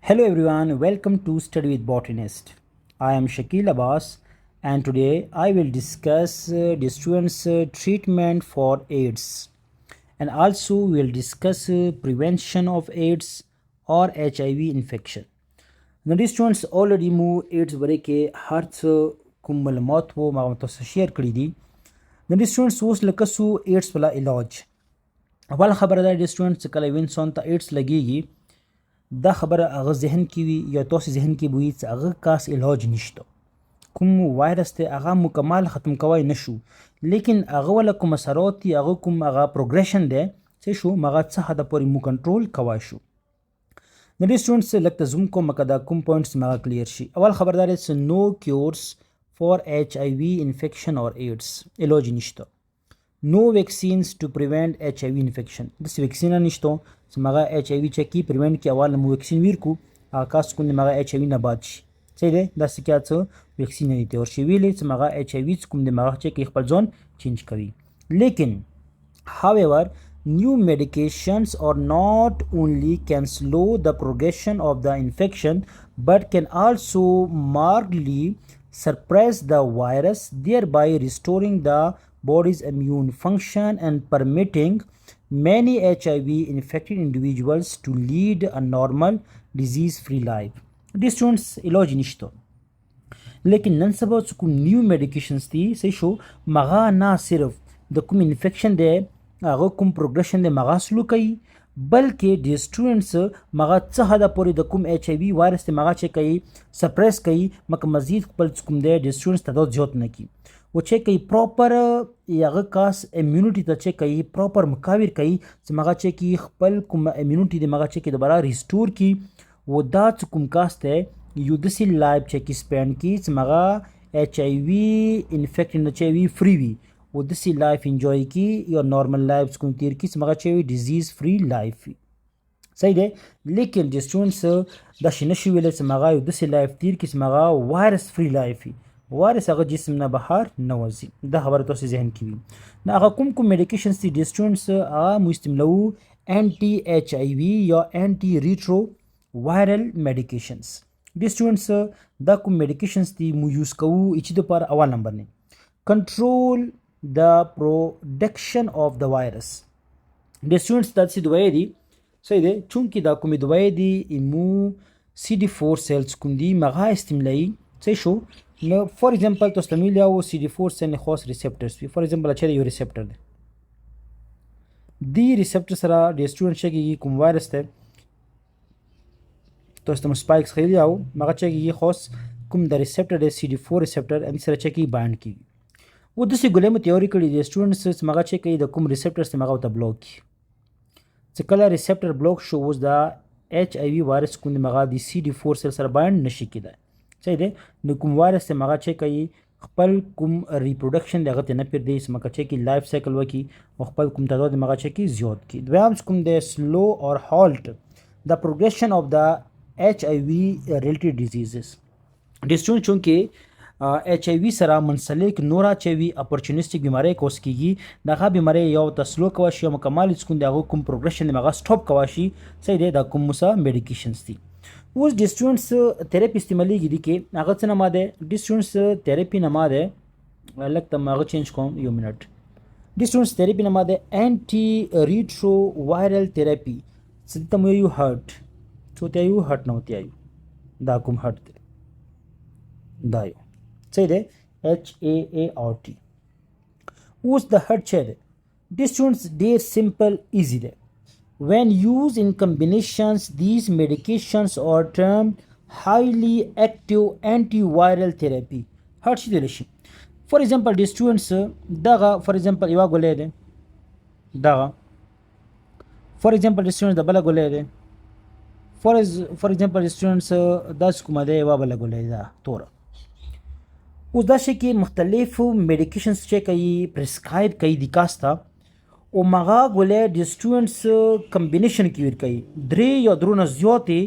Hello everyone, welcome to Study with Botanist. I am Shakeel Abbas and today I will discuss the students' treatment for AIDS and also we will discuss prevention of AIDS or HIV infection. نو دې students already مو AIDS باره کې هر څه کوم معلومات وو ما تاسو شیر کړي دي. نو دې students اوس لکه سو AIDS ولا علاج. اول خبره ده د students چې کله یو انسان ته AIDS لګیږي دا خبره هغه ذهن کې وي یا تاسو ذهن کې وي چې هغه کاس علاج نشته کوم وایرس ته هغه مکمل ختم کوای نشو لیکن هغه ولا کوم اثرات دي هغه کوم هغه پروګریشن ده چې شو مغه څه حد پورې مو کنټرول کوای شو نو دې سټوډنټس لکه زوم کوم مکدا کوم پوینټس مغه کلیر شي اول خبردار چې نو کیورز فور HIV infection or AIDS علاج نشته no vaccines to prevent HIV infection دس ویکسین نشته چې مغه HIV چکی پریوینټ کی اول مو ویکسین ورکو کاس کو مغه HIV نه باد شي صحیح ده د سکیا څه ویکسین نه دي او شی ویلې چې مغه HIV کوم د مغه چکی خپل ځون چینج کوي لیکن however new medications are not only can slow the progression of the infection but can also markedly suppress the virus thereby restoring the body's immune function and permitting many HIV infected individuals to lead a normal disease free life. These students علاج نشته لیکن نن سبا کوم نیو میډیکیشنز دي سې شو مغه نه صرف د کوم انفیکشن دی هغه کوم پروګریشن دی مغه سلو کوي بلکې د سټوډنټس مغه څه حد پورې د کوم HIV وایرس ته مغه چې کوي سپریس کوي مکه مزید خپل کوم دی د سټوډنټس تعداد زیات نه کی و چې کوي پراپر یغه کاس امیونټی ته چې کوي پراپر مقاور کوي چې مغه چې کی خپل کوم امیونټی د مغه چې کی دوباره ریسټور کی و دا کوم کاس ته یو د سی لایف چې کی سپند کی چې مغه HIV انفیکټ نه چې وی فری وی و د سی لایف انجوای کی یا نارمل لایف کوم تیر کی چې مغه چې وی ډیزیز فری لایف صحیح ده لیکن د سټوډنټس د شنه شي ویل چې مغه یو د سی لایف تیر کی چې مغه وایرس فری لایف وارث هغه جسم نه بهر نه وځي دا خبره تاسو ذهن کې وي نه هغه کوم میډیکیشنز دي د سټوډنټس هغه مستعملو انټي HIV یا انټي ریټرو وایرل میډیکیشنز د سټوډنټس دا کوم میډیکیشنز دي مو یوز کوو چې د پر اول نمبر نه کنټرول د پروډکشن اف د وایرس د سټوډنټس د څه دوی دي صحیح ده چونکی دا کوم دوی دي ایمو CD4 سیلز کوم دي مغه استعمالي څه شو نو فور ایگزامپل تاسو ته ویل او CD4 سره خاص ریسپټرز وي فور ایگزامپل چې یو ریسپټر دی ریسپټر سره د سټوډنټ چې کوم وایرس ته تاسو ته سپایکس خېلی او مګه چې خاص کوم د ریسپټر د CD4 ریسپټر ان سره چې بایند کی و د سی ګلم تیوري کړي د سټوډنټس مګه چې د کوم ریسپټر سره مګه ته بلوک چې کله ریسپټر بلوک شو اوس دا HIV وایرس کوم مګه د CD4 سره بایند نشي کېدای صحیح ده نو کوم وایرس ته مغه چې کوي خپل کوم ریپروډکشن دغه ته نه پردي سمکه چې کی لایف سایکل وکي او خپل کوم تعداد مغه چې کی زیات کی دویم کوم د سلو اور هالت د پروګریشن اف د HIV ریلیټډ ډیزیزز ډیسټون چونکه HIV سره منسلک نورا چوي اپورچونیسټیک بیماری کوس کیږي دغه بیماری یو تسلو کوي مکمل سکون دغه کوم پروګریشن مغه سټاپ کوي صحیح ده د کوم مسا میډیکیشنز دي اوس د سټوډنټس تھراپي استعمالېږي دي کې هغه څه نه ماده د سټوډنټس تھراپي نه ماده لکه هغه چینج کوم یو منټ د سټوډنټس تھراپي نه ماده انټي ریټرو وایرل تھراپي څه ته مو یو هارت څه ته یو هارت نه وتی دا کوم هارت دا یو څه ده HAART اوس د هارت چه ده د سټوډنټس ډیر سمپل ایزی ده When used in combinations, these medications are termed highly active antiviral therapy. هر شي دي شي. For example, the students دغه for example یو غولې ده. دغه for example the students د بل غولې ده. For example the students داس کومه ده یو بل غولې ده تور. اوس دا شي کې مختلف medications چې کوي prescribe کوي د کاستا او مغا غولې د سټوډنټس کمبینیشن کې ور کوي درې یا درونه زیاتې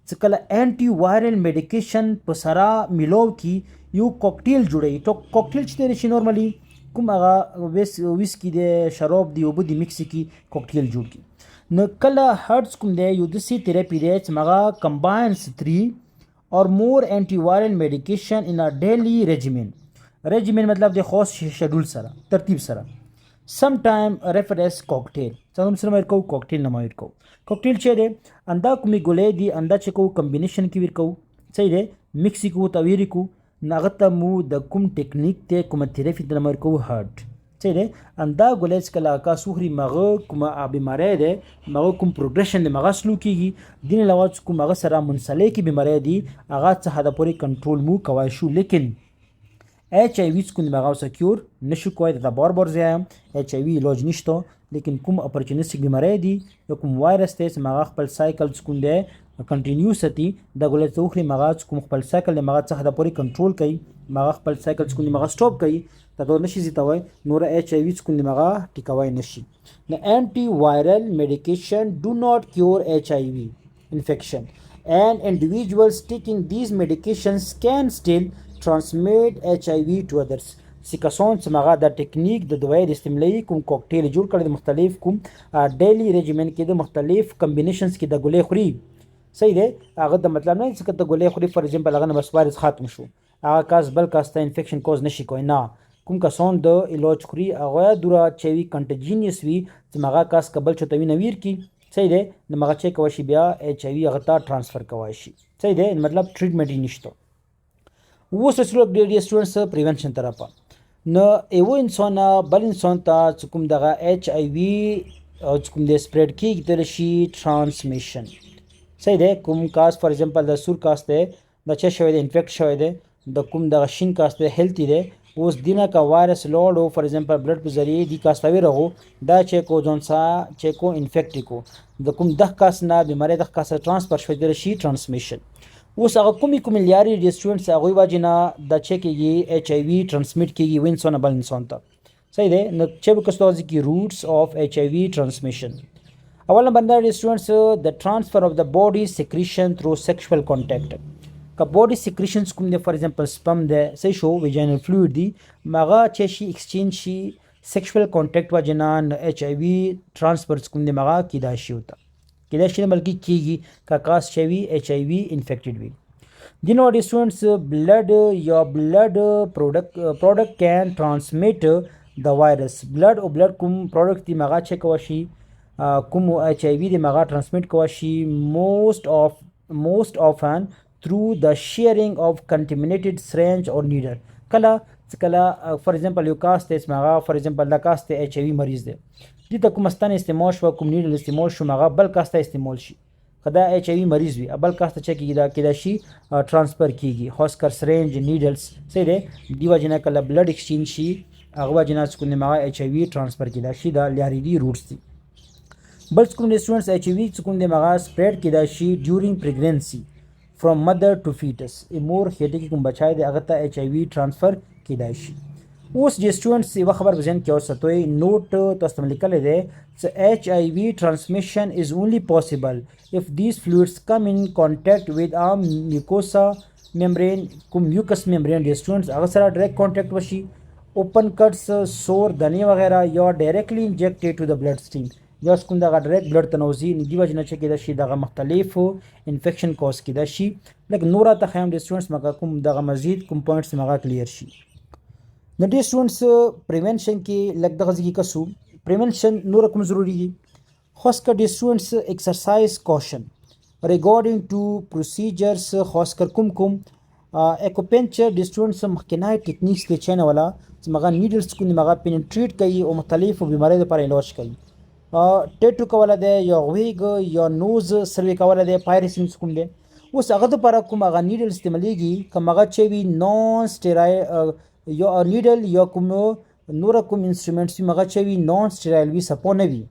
چې کله انټي وایرل میډیکیشن په سره ملو کی یو کوکټیل جوړي ته کوکټیل چې شي نورمالي کوم هغه ویسکی د شراب دی او بده میکس کی کوکټیل جوړ کی نو کله هرټس کوم دی یو داسې تھراپي دی چې هغه کمباینز 3 or more antiviral medication in a daily regimen مطلب د خاص شیډول سره ترتیب سره sometime referred as cocktail څنګه سره ورکو cocktail نوم ورکو cocktail چې دی اندا کومي ګولې دی اندا چې کو کمبینیشن کې ورکو صحیح دی میکسیکو تویریکو ناغته مو د کوم ټیکنیک ته کوم تھراپي د نوم ورکو هارت صحیح دی اندا ګولې چې کله کا سوخري مغه کوم بیماری دی مغه کوم پروګرشن دی مغه سلو کیږي دین لواز کوم مغه سره منسلې کی بیماری دی هغه څه حدا پوری کنټرول مو کوي شو لیکن HIV څخه مغه سکیور نشو کوی د بار زیایم HIV علاج نشته لیکن کوم اپورچونیسټیک بیماری دی یا کوم وایرس ته مغه خپل سایکل څخه دی کنټینیو ستی د ګولې توخري مغه کوم خپل سایکل مغه څه حدا پوری کنټرول کوي مغه خپل سایکل څخه مغه سټاپ کوي تاسو نشي زیاتوي نور HIV څخه مغه ټیکوي نشي د انټي وایرل میډیکیشن ډو ناٹ کیور HIV infection and individuals taking these medications can still transmit HIV to others سکاسون چې مغه د ټیکنیک د دوای د استعمالي کوم کوکټیل جوړ کړي د مختلف کوم ډیلی ریجیمن کې د مختلف کمبینیشنز کې د ګولې خوري صحیح دی هغه د مطلب نه چې د ګولې خوري فار ایگزامپل هغه بس وایرس ختم شو هغه کاس بل کاس ته انفیکشن کوز نشي کوي نه کوم کسان د علاج خوري هغه دوره چوي کنټیجینیس وي چې مغه کاس قبل چوتوي نویر کی صحیح دی نو مغه چې کوي شي بیا HIV هغه ته ترانسفر کوي شي صحیح دی مطلب ټریټمنټ نشته وو سوچلو د سټوډنټس پریونشن طرفه نو یو انسان بل انسان ته کوم دغه HIV کوم د سپریډ کیږي تل شي ترانسمیشن صحیح دی کوم کاس فار ایگزامپل د سور کاس ته د چا شوی د انفیکټ شوی دی د کوم دغه شین کاس ته هیلتي دی اوس دینه کا وایرس لوډ او فار ایگزامپل بلډ په ذریعه دی کاس ته رغو دا چې کو ځونسا چې کو انفیکټ کو د کوم د کاس نه بیماری د کاس ترانسفر شوی دی شي ترانسمیشن اوس هغه کومي لیاري د سټوډنټس هغه واجنه د چکیږي HIV ترانسمیټ کیږي وینسون بل انسان ته صحیح دی نو چې به کستوځي کی روټس اف HIV ترانسمیشن اوله باندې د سټوډنټس د ترانسفر اف د باډي سیکریشن ثرو سیکشوال کانټیکټ کا باډي سیکریشنز کوم دی فار ایگزامپل سپم دی صحیح شو ویجینل فلوئډ دی مغه چې شي ایکسچینج شي سیکشوال کانټیکټ واجنه HIV ترانسفر کوم دی مغه کیدا شي وتا کله شي بلکې کیږي کا کاس شوی HIV انفیکټډ وي دینو د سټوډنټس بلډ یا بلډ پروډکټ کین ټرانسمیټ د وایرس بلډ او بلډ کوم پروډکټ دی مغه چې کوشي کوم HIV دی مغه ترانسمیټ کوشي most often through the sharing of contaminated syringe or needle کله فار ایگزامپل یو کاس ته مغه فار ایگزامپل د کاس ته HIV مریض دی دې ته کوم ستنه استعمال شو کوم نیډل استعمال شو مغه بل کاس ته استعمال شي خدا HIV مریض وي بل کاس ته چې کیږي دا کېدا شي ترانسفر کیږي خاص کر سرنج نیډلز صحیح دی دیو جنا کله بلډ ایکسچینج شي هغه جنا څخه مغه HIV ترانسفر کیدا شي دا لیاري دی روټس دي بل کوم سټوډنټس HIV څخه مغه سپریډ کیدا شي ډیورینګ پریګننسي from mother to fetus مور خېټه کې کوم بچای دی هغه ته HIV ترانسفر کیدای شي اوس د سټوډنټس یو خبر بزن کې اوسطوي نوٹ تاسو لیکل دی چې HIV transmission is only possible if these fluids come in contact with a mucosa membrane کوم mucous membrane د سټوډنټس هغه سره ډایرکټ کانټیکټ وشي open cuts سور دنی وغیرہ یا directly injected to the blood stream یا کوم دغه ډایرکټ بلډ تنوزی دی وجنه چې کېدا شي دغه مختلف انفیکشن کوز کېدا شي لکه نورا ته خیم د سټوډنټس مګه کوم دغه مزید کوم پوینټس مګه کلیر شي د دې سټوډنټس پریونشن کې لکه دغه ځکه کسو پریونشن نور کوم ضروری دي خاص کر د سټوډنټس ایکسرسایز کوشن ریګارډینګ ټو پروسیجرز خاص کر کوم اکوپنچر د سټوډنټس مخکنای ټیکنیکس ته چنه ولا چې مګه نیډلز کو مګه پینټریټ کوي او مختلف بیماری لپاره علاج کوي ټیټو کوله دی یا غویګ یا نوز سروي کوله دی پایرسینس کوم دی اوس هغه لپاره کوم هغه نیډل استعمالېږي کوم هغه چې وي نون سټیرایل یا نیډل یا کوم نور کوم انسټرومنټس مغه چې وي نون سټیرایل وي سپونه وي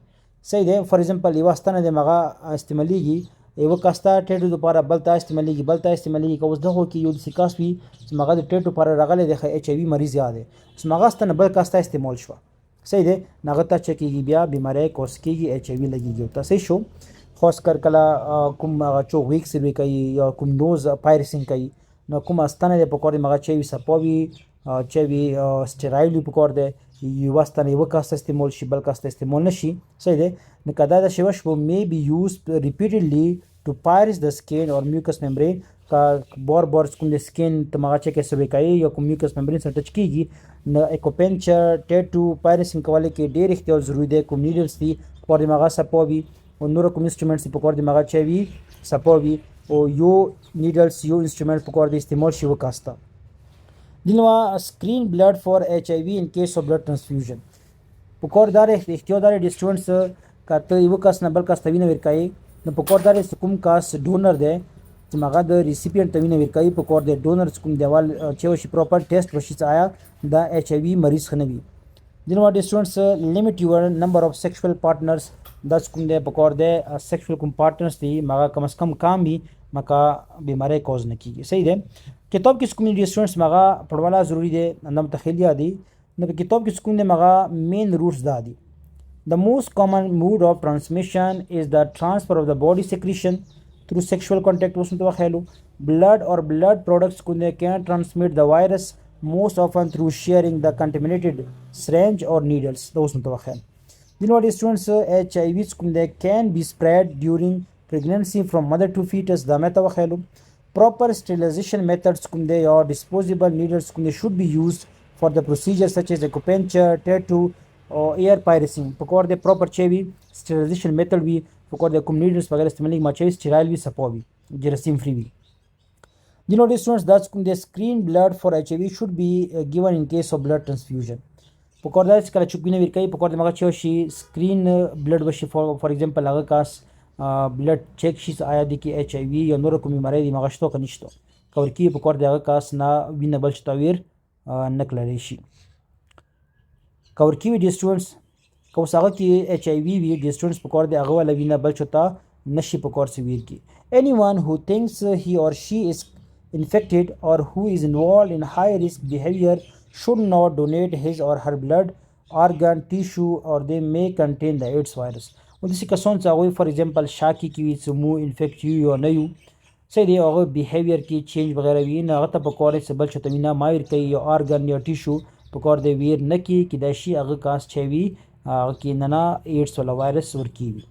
صحیح دی فار ایگزامپل یو واستنه د مغه استعمالېږي یو کاستا ټیټو لپاره بلتا استعمالېږي کوم دغه کې یو سیکاس وي چې مغه د ټیټو لپاره راغله د HIV مریض یاد دی چې مغه ستنه بل کاستا استعمال شو صحیح دی نغه ته چې کېږي بیا بیماری کوس کېږي HIV لګيږي ته صحیح شو خاص کر کله کوم هغه چو ویک سروي کوي یا کوم نوز پایرسینګ کوي نو کوم استانه د پکورې مغه چې وي سپوي چې وي سټرایل وي پکار دی یوه ستنه یوه کس ته استعمال شي بل کس ته استعمال نشي صحیح دی نو که دا داسې وشو may be used repeatedly to pierce the skin or mucous membrane که بار بار کوم د سکین ته مغه چې کې سوي کوي یا کوم میوکس ممبرین سره ټچ کیږي نو اکوپنچر ټیټو پایرسینګ کولای کې ډېر احتیاط ضروري دی کوم نیډلز دي پکار دی مغه سپوي او نور کوم انسټرومنټس پکار دی مغه چې وي سپوي او یو نیډلز یو انسټرومنټ پکار دی استعمال شي وکاستا دینوا سکرین بلډ فار ایچ آی وی ان کیس اف بلډ ټرانسفیوژن پکار دار احتیاط دار ډیسټونټس کته یو کس نه بل کس ته وینه ورکای نو پکار دار کوم کاس ډونر دی چې مغه د ریسیپینټ ته وینه ورکوي په کور د ډونرز کوم دیوال چې وشي پراپر ټیسټ وشي چې آیا د ایچ آی وي مریض ښه نه وي ځینې وخت اسټوډنټس لیمټ یور نمبر اف سیکشوال پارټنرز دا کوم دی په کور د سیکشوال کوم پارټنرز دي مغه کم از کم کام وي مکه بیماری کوز نه کیږي صحیح دی کتاب کې کوم اسټوډنټس مغه پړوالا ضروری دی نم تخیلیا دي نو په کتاب کې کوم دی مغه مین روټس دا دي The most common mode of transmission is the transfer of the body secretion through sexual contact blood or blood products can transmit the virus most often through sharing the contaminated syringe or needles you know what students HIV can be spread during pregnancy from mother to fetus proper sterilization methods or disposable needles should be used for the procedures such as acupuncture tattoo or air piercing پکور د پراپر چې وي سټریلایزیشن میتھډ وي پکور د کوم نیډلز وغیرہ استعمالي ما چې سټرایل وي سپوي جراثیم فري وي you know students that the screen blood for HIV should be given in case of blood transfusion پکور د کله چوکینه ورکای پکور د مګه چې شي سکرین بلډ وشي فور ایگزامپل هغه کاس بلډ چیک شي آیا د کې HIV یا نور کوم بیماری دی مګه شتو کنيشتو کور کې پکور د هغه کاس نه وینه بل شتاویر نکلری شي کور کې وی ډیسټونس کو ساغه کې ایچ آی وی وی ډیسټونس پکور دی هغه ولا وینه بل چتا نشي پکور سویر کې anyone who thinks he or she is infected or who is involved in high risk behavior should not donate his or her blood organ tissue or they may contain the AIDS virus و دسی کسان چې هغه فور ایگزامپل شاکی کې وي سمو انفیکټ یو نه یو سې دی هغه بیهیویر کې چینج وغیرہ وی نه هغه ته پکور سه بل چتا وینه مایر کوي یا organ یا ټیشو پکور دی ویر نه کی دا شي هغه کاس چوي هغه کې نه ایډز ولا وایرس ورکی وي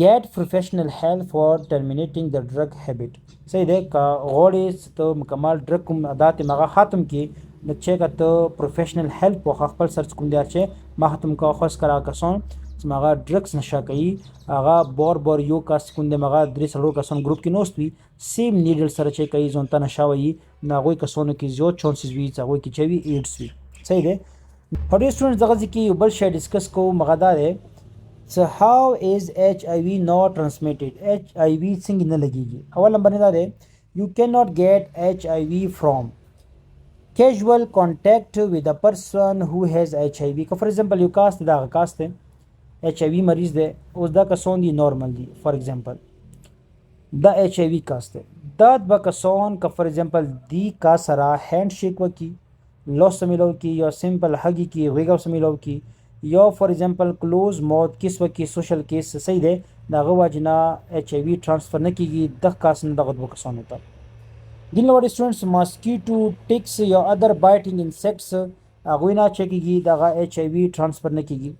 get professional help for terminating the drug habit صحیح ده کا غوړې ته مکمل ډرګ کوم عادت مغه ختم کی نو چې کته پروفیشنل هیلپ او خپل سرچ کوم دی چې ما ختم کا خاص کرا کسان چې مغه ډرګز نشه کوي هغه بار یو کاس کوم دی مغه درې سلو کسان ګروپ کې نوست وي سیم نیډل سره چې کوي ځونته نشاوي ناغوي کسانو کې زیات چانسز وي چې هغه کې چې وي ایډز وي صحیح ده هډ سټوډنټس دغه ځکه یو بل شی ډیسکس کوو مغه دا ده So how is HIV not transmitted? HIV څنګه نه لګیږي اول نمبر دا ده you cannot get HIV from casual contact with a person who has HIV for example یو کاست دا کاست HIV مریض ده اوس دا کسان دي نورمال دي فور ایگزامپل دا HIV کاست دا د کسان که فور ایگزامپل دی کا سره هاند شیک وکي لوس سميلو کی یا سمپل هګي کی غیګو سميلو کی یا فور ایگزامپل کلوز ماوث کیس وکي سوشل کیس صحیح ده دغه واجنا HIV ټرانسفر نه کیږي د کاس نه دغه کسان ته دین لوړ سټوډنټس ماسکیټو ټیکس یا ادر بایټینګ انسیکټس هغه نه چکیږي دغه HIV ټرانسفر نه کیږي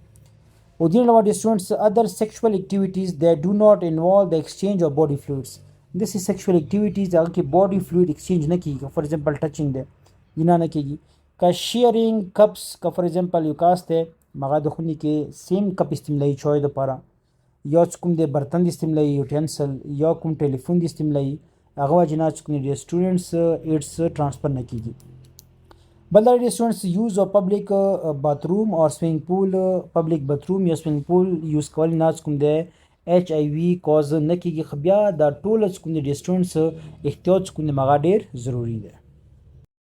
او دین لوړ سټوډنټس ادر سیکشوال اکټیویټیز that do not involve the exchange of body fluids this is sexual activities هغه کې body fluid exchange نه کیږي فور ایگزامپل ټچینګ ده نه نه کیږي کا شیرینګ کپس کا فور ایگزامپل یو کاسته مغه د خونی کې سیم کپ استعمالي چوي د پاره یا کوم د برتن د استعمالي یوټنسل یا کوم ټلیفون د استعمالي هغه وجنا کوم د سټوډنټس ایډز ټرانسفر نه کیږي بل د سټوډنټس یوز او پبلک باتروم او سوینګ پول پبلک باتروم یا سوینګ پول یوز کول نه کوم د HIV کوز نه کیږي خو بیا د ټول کوم د سټوډنټس احتیاط کوم مغه ډیر ضروری ده